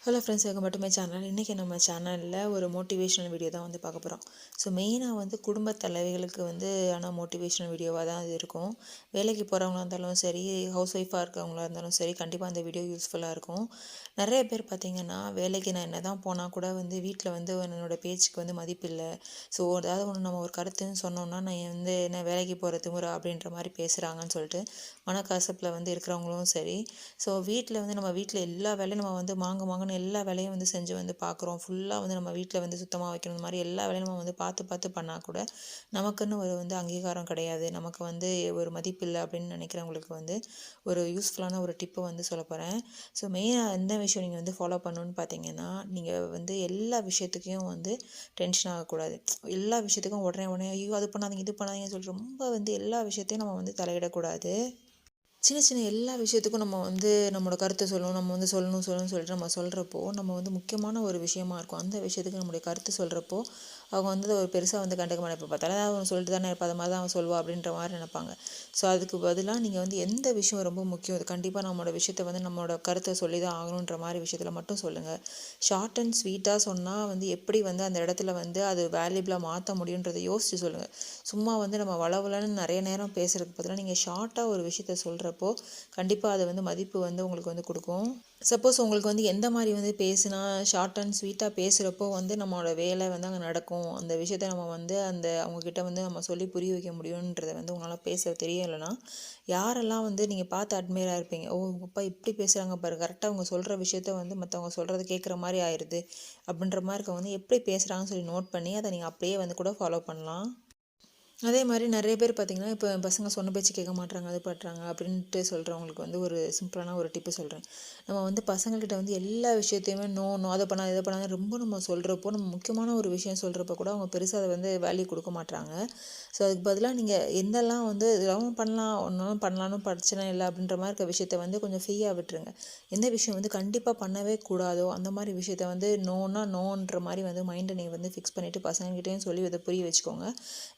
Hello friends, welcome back to my channel. இன்றைக்கி நம்ம சேனலில் ஒரு மோட்டிவேஷனல் வீடியோ தான் வந்து பார்க்க போகிறோம். ஸோ மெயினாக வந்து குடும்ப தலைவிகளுக்கு வந்து ஆனால் மோட்டிவேஷனல் வீடியோவாக தான் அது இருக்கும். வேலைக்கு போகிறவங்களா இருந்தாலும் சரி, ஹவுஸ் ஒய்ஃபாக இருக்கவங்களா இருந்தாலும் சரி, கண்டிப்பாக அந்த வீடியோ யூஸ்ஃபுல்லாக இருக்கும். நிறைய பேர் பார்த்திங்கன்னா, வேலைக்கு நான் என்ன தான் போனால் கூட வந்து வீட்டில் வந்து என்னோடய பேச்சுக்கு வந்து மதிப்பில்லை. ஸோ ஏதாவது ஒன்று நம்ம ஒரு கருத்துன்னு சொன்னோம்னா, நான் வந்து என்ன வேலைக்கு போகிற திமுறா அப்படின்ற மாதிரி பேசுகிறாங்கன்னு சொல்லிட்டு மனக்கசப்பில் வந்து இருக்கிறவங்களும் சரி. ஸோ வீட்டில் வந்து நம்ம வீட்டில் எல்லா வேலையும் நம்ம வந்து மாங்கன்னு எல்லா வேலையும் வந்து செஞ்சு வந்து பார்க்குறோம். ஃபுல்லாக வந்து நம்ம வீட்டில் வந்து சுத்தமாக வைக்கணும், இந்த மாதிரி எல்லா வேலையும் நம்ம வந்து பார்த்து பண்ணால் கூட நமக்குன்னு ஒரு வந்து அங்கீகாரம் கிடையாது, நமக்கு வந்து ஒரு மதிப்பு இல்லை அப்படின்னு நினைக்கிறவங்களுக்கு வந்து ஒரு யூஸ்ஃபுல்லான ஒரு டிப்பு வந்து சொல்ல போகிறேன். ஸோ மெயினாக எந்த விஷயம் நீங்கள் வந்து ஃபாலோ பண்ணணுன்னு பார்த்தீங்கன்னா, நீங்கள் வந்து எல்லா விஷயத்துக்கும் வந்து டென்ஷன் ஆகக்கூடாது. எல்லா விஷயத்துக்கும் உடனே ஐயோ அது பண்ணாதீங்க இது பண்ணாதீங்கன்னு சொல்லிட்டு ரொம்ப வந்து எல்லா விஷயத்தையும் நம்ம வந்து தலையிடக்கூடாது. சின்ன எல்லா விஷயத்துக்கும் நம்ம வந்து நம்மளோட கருத்தை சொல்லணும், நம்ம வந்து சொல்லணும்னு சொல்லிட்டு நம்ம சொல்கிறப்போ நம்ம வந்து முக்கியமான ஒரு விஷயமா இருக்கும். அந்த விஷயத்துக்கு நம்முடைய கருத்து சொல்கிறப்போ அவங்க வந்து ஒரு பெருசாக வந்து கண்டுக்க மாட்டாங்க. இப்போ பார்த்தாலும் ஏதாவது ஒன்று சொல்லிட்டு தானே இருப்பா, அது மாதிரி தான் அவன் சொல்லுவா அப்படின்ற மாதிரி நினைப்பாங்க. ஸோ அதுக்கு பதிலாக நீங்கள் வந்து எந்த விஷயம் ரொம்ப முக்கியம், அது கண்டிப்பாக நம்மளோட விஷயத்தை வந்து நம்மளோட கருத்தை சொல்லி தான் ஆகணுன்ற மாதிரி விஷயத்தில் மட்டும் சொல்லுங்கள். ஷார்ட் அண்ட் ஸ்வீட்டாக சொன்னால் வந்து எப்படி வந்து அந்த இடத்துல வந்து அது வேல்யூபிளாக மாற்ற முடியுன்றதை யோசித்து சொல்லுங்கள். சும்மா வந்து நம்ம வளவலன்னு நிறைய நேரம் பேசுகிறதுக்கு பதிலாக நீங்கள் ஷார்ட்டாக ஒரு விஷயத்த சொல்கிறப்போ கண்டிப்பாக அது வந்து மதிப்பு வந்து உங்களுக்கு வந்து கொடுக்கும். சப்போஸ் உங்களுக்கு வந்து எந்த மாதிரி வந்து பேசினா ஷார்ட் அண்ட் ஸ்வீட்டாக பேசுகிறப்போ வந்து நம்மளோட வேலை வந்து அங்கே நடக்கும், அந்த விஷயத்த நம்ம வந்து அவங்கக்கிட்ட வந்து நம்ம சொல்லி புரிய வைக்க முடியுன்றதை வந்து உங்களால் பேச தெரியலைன்னா, யாரெல்லாம் வந்து நீங்கள் பார்த்து அட்மையராக இருப்பீங்க, ஓ அப்பா இப்படி பேசுகிறாங்க பாரு, கரெக்டாக அவங்க சொல்கிற விஷயத்த வந்து மற்றவங்க சொல்கிறது கேட்குற மாதிரி ஆயிடுது அப்படின்ற மாதிரி இருக்கவங்க வந்து எப்படி பேசுகிறாங்கன்னு சொல்லி நோட் பண்ணி அதை நீங்கள் அப்படியே வந்து கூட ஃபாலோ பண்ணலாம். அதே மாதிரி நிறைய பேர் பார்த்திங்கன்னா, இப்போ பசங்க சொன்ன பேச்சு கேட்க மாட்றாங்க, அது பண்ணுறாங்க அப்படின்ட்டு சொல்கிறவங்களுக்கு வந்து ஒரு சிம்பிளான ஒரு டிப்பு சொல்கிறேன். நம்ம வந்து பசங்கள்கிட்ட வந்து எல்லா விஷயத்தையுமே நோ அதை பண்ணாத இதை பண்ணாத ரொம்ப நம்ம சொல்கிறப்போ, நம்ம முக்கியமான ஒரு விஷயம் சொல்கிறப்போ கூட அவங்க பெருசாக அதை வந்து வேல்யூ கொடுக்க மாட்றாங்க. ஸோ அதுக்கு பதிலாக நீங்கள் எந்தெல்லாம் வந்து இதெல்லாம் பண்ணலாம், ஒன்றும் பண்ணலான்னு பிரச்சனை இல்லை அப்படின்ற மாதிரி இருக்க விஷயத்த வந்து கொஞ்சம் ஃப்ரீயாக விட்டுருங்க. எந்த விஷயம் வந்து கண்டிப்பாக பண்ணவே கூடாதோ அந்த மாதிரி விஷயத்த வந்து நோன்ற மாதிரி வந்து மைண்டை நீங்கள் வந்து ஃபிக்ஸ் பண்ணிவிட்டு பசங்கள்கிட்டையும் சொல்லி இதை புரிய வச்சுக்கோங்க.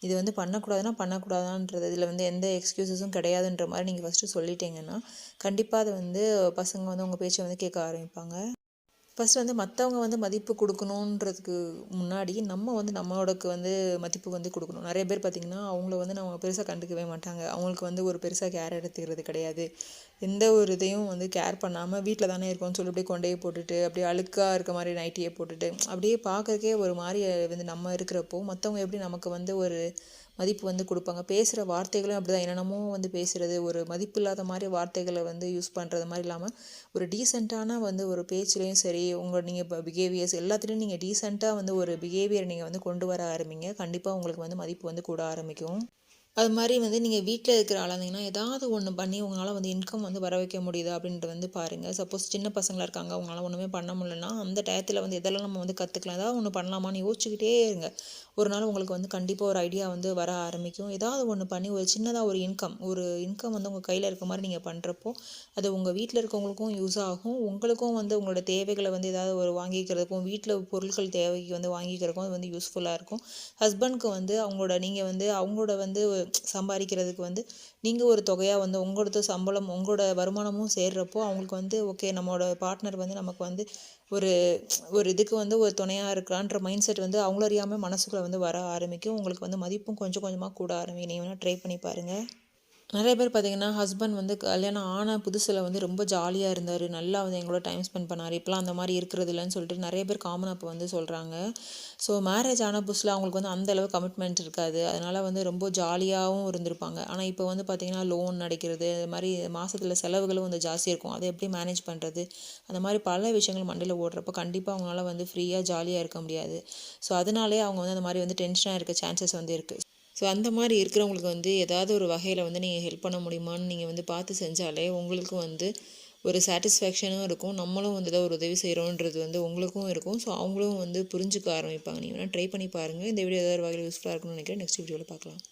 இது வந்து பண்ணக்கூடாதான்றது இதில் வந்து எந்த எக்ஸ்கியூஸஸும் கிடையாதுன்ற மாதிரி நீங்கள் ஃபஸ்ட்டு சொல்லிட்டீங்கன்னா, கண்டிப்பாக அது வந்து பசங்க வந்து உங்கள் பேச்சை வந்து கேட்க ஆரம்பிப்பாங்க. ஃபஸ்ட்டு வந்து மற்றவங்க வந்து மதிப்பு கொடுக்கணுன்றதுக்கு முன்னாடி நம்ம வந்து நம்மளோடக்கு வந்து மதிப்பு வந்து கொடுக்கணும். நிறைய பேர் பார்த்திங்கன்னா, அவங்கள வந்து நம்ம பெருசாக கண்டுக்கவே மாட்டாங்க. அவங்களுக்கு வந்து ஒரு பெருசாக கேர் எடுத்துக்கிறது கிடையாது. எந்த ஒரு இதையும் வந்து கேர் பண்ணாமல் வீட்டில் தானே இருக்கோம்னு சொல்லி அப்படியே கொண்டே போட்டுட்டு அப்படியே அழுக்காக இருக்க மாதிரி நைட்டியை போட்டுட்டு அப்படியே பார்க்கறக்கே ஒரு மாதிரி வந்து நம்ம இருக்கிறப்போ மற்றவங்க எப்படி நமக்கு வந்து ஒரு மதிப்பு வந்து கொடுப்பாங்க. பேசுகிற வார்த்தைகளும் அப்படி தான் என்னென்னமோ வந்து பேசுகிறது, ஒரு மதிப்பு இல்லாத மாதிரி வார்த்தைகளை வந்து யூஸ் பண்ணுறது மாதிரி இல்லாமல் ஒரு டீசெண்டான வந்து ஒரு பேச்சுலேயும் சரி, நீங்கள் இப்போ பிஹேவியர்ஸ் எல்லாத்துலேயும் நீங்கள் டீசெண்டாக வந்து ஒரு பிஹேவியர் நீங்கள் வந்து கொண்டு வர ஆரம்பிங்க. கண்டிப்பாக உங்களுக்கு வந்து மதிப்பு வந்து கூட ஆரம்பிக்கும். அது மாதிரி வந்து நீங்கள் வீட்டில் இருக்கிற ஆளாக இருந்தீங்கன்னா, ஏதாவது ஒன்று பண்ணி உங்களால் வந்து இன்கம் வந்து வர வைக்க முடியுதா அப்படின்ட்டு வந்து பாருங்கள். சப்போஸ் சின்ன பசங்களாக இருக்காங்க, அவங்களால ஒன்றுமே பண்ண முடியலன்னா, அந்த டயத்தில் வந்து எதெல்லாம் நம்ம வந்து கற்றுக்கலாம், ஏதாவது ஒன்று பண்ணலாமான்னு யோசிச்சுக்கிட்டே இருங்க. ஒரு நாள் உங்களுக்கு வந்து கண்டிப்பாக ஒரு ஐடியா வந்து வர ஆரம்பிக்கும். ஏதாவது ஒன்று பண்ணி ஒரு சின்னதாக ஒரு இன்கம் வந்து உங்கள் கையில் இருக்க மாதிரி நீங்கள் பண்ணுறப்போ, அது உங்கள் வீட்டில் இருக்கவங்களுக்கும் யூஸ் ஆகும். உங்களுக்கும் வந்து உங்களோட தேவைகளை வந்து ஏதாவது ஒரு வாங்கிக்கிறதுக்கும், வீட்டில் பொருட்கள் தேவைக்கு வந்து வாங்கிக்கிறதுக்கும் அது வந்து யூஸ்ஃபுல்லாக இருக்கும். ஹஸ்பண்ட்க்கு வந்து அவங்களோட வந்து சம்பாதிக்கிறதுக்கு வந்து நீங்கள் ஒரு தொகையாக வந்து உங்களோட சம்பளம் உங்களோட வருமானமும் சேர்றப்போ அவங்களுக்கு வந்து ஓகே, நம்மளோட பார்ட்னர் வந்து நமக்கு வந்து ஒரு ஒரு இதுக்கு வந்து ஒரு துணையாக இருக்கிறான்ற மைண்ட் செட் வந்து அவங்கள அறியாமல் மனசுக்குள்ளே வந்து வர ஆரம்பிக்கும். உங்களுக்கு வந்து மதிப்பும் கொஞ்சம் கொஞ்சமாக கூட ஆரம்பிக்கும். நீங்கள் வேணால் ட்ரை பண்ணி பாருங்கள். நிறைய பேர் பார்த்திங்கன்னா, ஹஸ்பண்ட் வந்து கல்யாணம் ஆன புதுசில் வந்து ரொம்ப ஜாலியாக இருந்தார், நல்லா வந்து எங்களோட டைம் ஸ்பெண்ட் பண்ணார், இப்போலாம் அந்த மாதிரி இருக்கிறது இல்லைன்னு சொல்லிட்டு நிறைய பேர் காமனாக இப்போ வந்து சொல்கிறாங்க. ஸோ மேரேஜ் ஆன புதுசில் அவங்களுக்கு வந்து அந்தளவு கமிட்மெண்ட் இருக்காது, அதனால் வந்து ரொம்ப ஜாலியாகவும் இருந்திருப்பாங்க. ஆனால் இப்போ வந்து பார்த்திங்கன்னா, லோன் அடைக்கிறது, அது மாதிரி மாதத்தில் செலவுகளும் வந்து ஜாஸ்தி இருக்கும், அதை எப்படி மேனேஜ் பண்ணுறது, அந்த மாதிரி பல விஷயங்கள் மண்டையில் ஓடுறப்போ கண்டிப்பாக அவங்களால வந்து ஃப்ரீயாக ஜாலியாக இருக்க முடியாது. ஸோ அதனாலே அவங்க வந்து அந்த மாதிரி வந்து டென்ஷனாக இருக்க சான்சஸ் வந்து இருக்குது. ஸோ அந்த மாதிரி இருக்கிறவங்களுக்கு வந்து ஏதாவது ஒரு வகையில் வந்து நீங்கள் ஹெல்ப் பண்ண முடியுமான்னு நீங்கள் வந்து பார்த்து செஞ்சாலே உங்களுக்கு வந்து ஒரு சாட்டிஸ்ஃபேக்ஷனும் இருக்கும். நம்மளும் வந்து ஏதோ ஒரு உதவி செய்கிறோன்றது வந்து உங்களுக்கும் இருக்கும். ஸோ அவங்களும் வந்து புரிஞ்சுக்க ஆரம்பிப்பாங்க. நீங்கள் வேணால் ட்ரை பண்ணி பாருங்கள். இந்த வீடியோ ஏதாவது வகையில் யூஸ்ஃபுல்லாக இருக்கும்னு நினைக்கிறேன். நெக்ஸ்ட் வீடியோவில் பார்க்கலாம்.